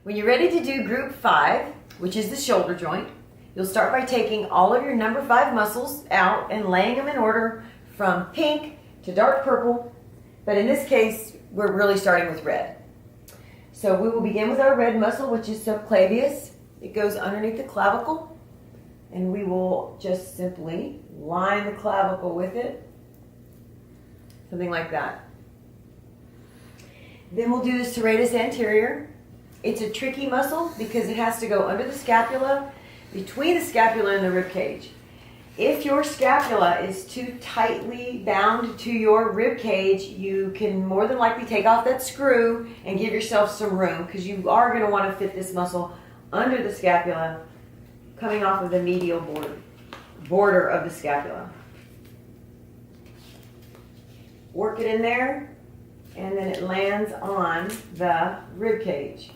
When you're ready to do group 5, which is the shoulder joint, you'll start by taking all of your number 5 muscles out and laying them in order from pink to dark purple, but in this case, we're really starting with red. So we will begin with our red muscle, which is subclavius. It goes underneath the clavicle, and we will just simply line the clavicle with it, something like that. Then we'll do the serratus anterior. It's a tricky muscle because it has to go under the scapula, between the scapula and the rib cage. If your scapula is too tightly bound to your rib cage, you can more than likely take off that screw and give yourself some room, because you are going to want to fit this muscle under the scapula, coming off of the medial border of the scapula. Work it in there, and then it lands on the rib cage.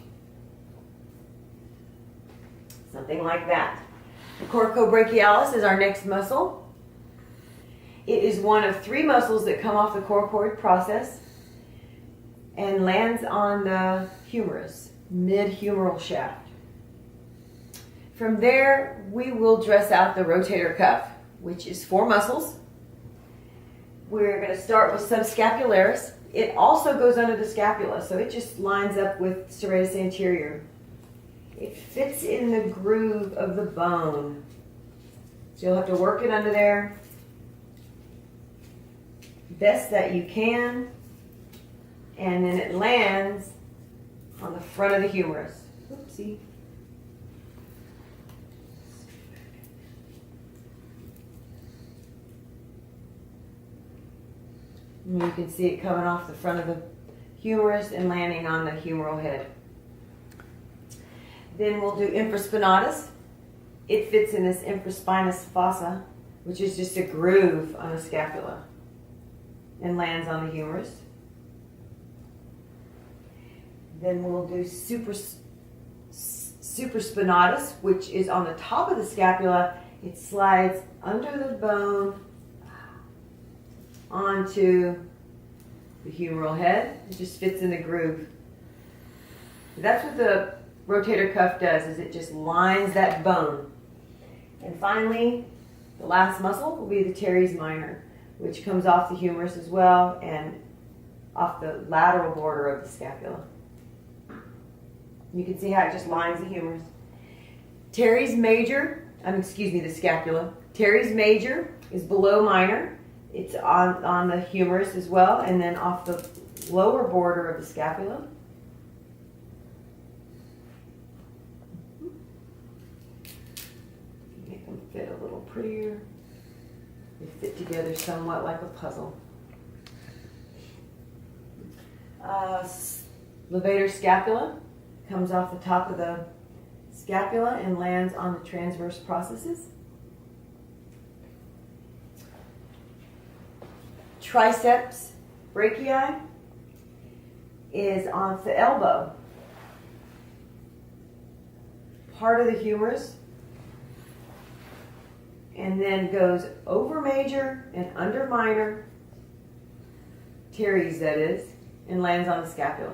Something like that. The coracobrachialis is our next muscle. It is one of 3 muscles that come off the coracoid process and lands on the humerus, mid-humeral shaft. From there, we will dress out the rotator cuff, which is 4 muscles. We're going to start with subscapularis. It also goes under the scapula, so it just lines up with serratus anterior. It fits in the groove of the bone. So you'll have to work it under there best that you can. And then it lands on the front of the humerus. Oopsie. And you can see it coming off the front of the humerus and landing on the humeral head. Then we'll do infraspinatus. It fits in this infraspinous fossa, which is just a groove on the scapula, and lands on the humerus. Then we'll do supraspinatus, which is on the top of the scapula. It slides under the bone onto the humeral head. It just fits in the groove. That's what the rotator cuff does, is it just lines that bone. And finally, the last muscle will be the teres minor, which comes off the humerus as well and off the lateral border of the scapula. You can see how it just lines the humerus. Teres major, the scapula. Teres major is below minor. It's on the humerus as well, and then off the lower border of the scapula. Make them fit a little prettier. They fit together somewhat like a puzzle. Levator scapula comes off the top of the scapula and lands on the transverse processes. Triceps brachii is on the elbow, part of the humerus, and then goes over major and under minor, teres that is, and lands on the scapula.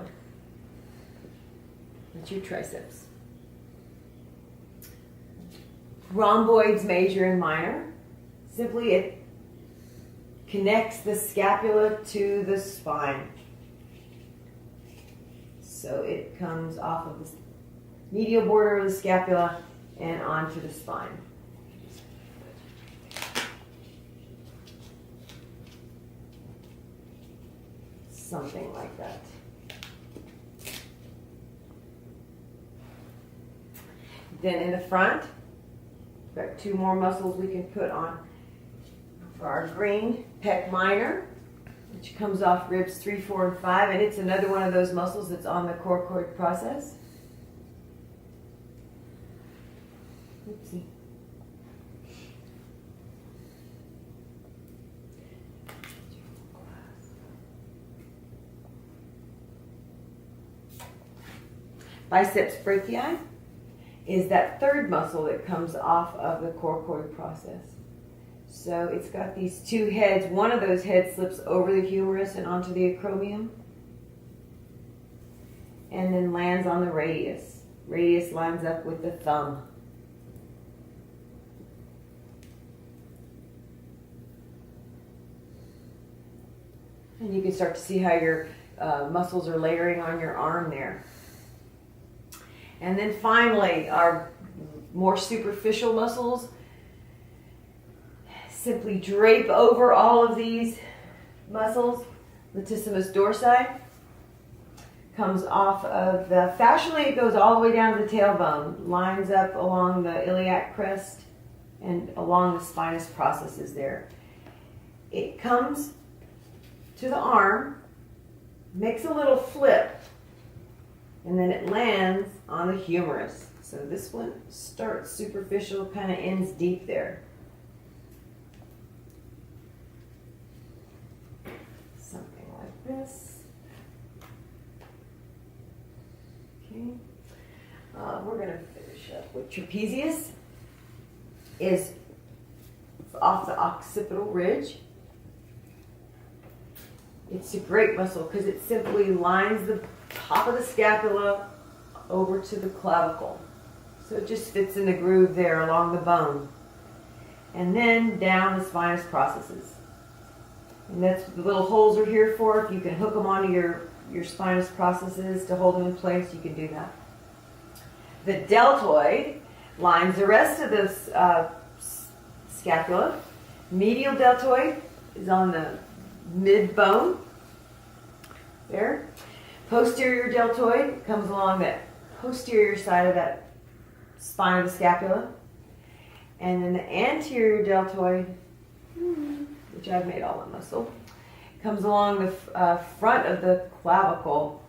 That's your triceps. Rhomboids major and minor. Simply it connects the scapula to the spine. So it comes off of the medial border of the scapula and onto the spine. Something like that. Then in the front, we've got 2 more muscles we can put on for our green. Pec minor, which comes off ribs 3, 4, and 5, and it's another one of those muscles that's on the coracoid process. Oopsie. Biceps brachii is that 3rd muscle that comes off of the coracoid process. So it's got these 2 heads. One of those heads slips over the humerus and onto the acromion, and then lands on the radius. Radius lines up with the thumb. And you can start to see how your muscles are layering on your arm there. And then finally, our more superficial muscles simply drape over all of these muscles. Latissimus dorsi comes off of the, fascially it goes all the way down to the tailbone, lines up along the iliac crest and along the spinous processes there. It comes to the arm, makes a little flip, and then it lands on the humerus. So this one starts superficial, kind of ends deep there. Something like this. Okay. We're going to finish up with trapezius. Is off the occipital ridge. It's a great muscle because it simply lines the top of the scapula over to the clavicle. So it just fits in the groove there along the bone. And then down the spinous processes. And that's what the little holes are here for. If you can hook them onto your spinous processes to hold them in place, you can do that. The deltoid lines the rest of this scapula. Medial deltoid is on the mid bone there. Posterior deltoid comes along that posterior side of that spine of the scapula. And then the anterior deltoid, which I've made all the muscle, comes along the front of the clavicle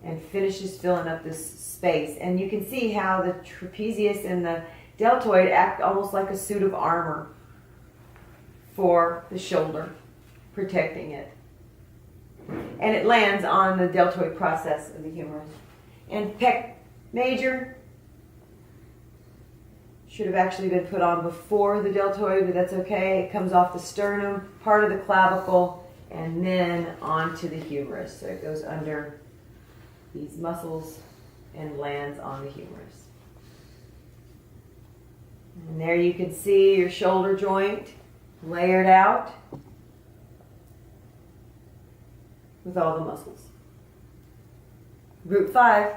and finishes filling up this space. And you can see how the trapezius and the deltoid act almost like a suit of armor for the shoulder, protecting it. And it lands on the deltoid process of the humerus. And pec major should have actually been put on before the deltoid, but that's okay. It comes off the sternum, part of the clavicle, and then onto the humerus. So it goes under these muscles and lands on the humerus. And there you can see your shoulder joint layered out with all the muscles. Group 5.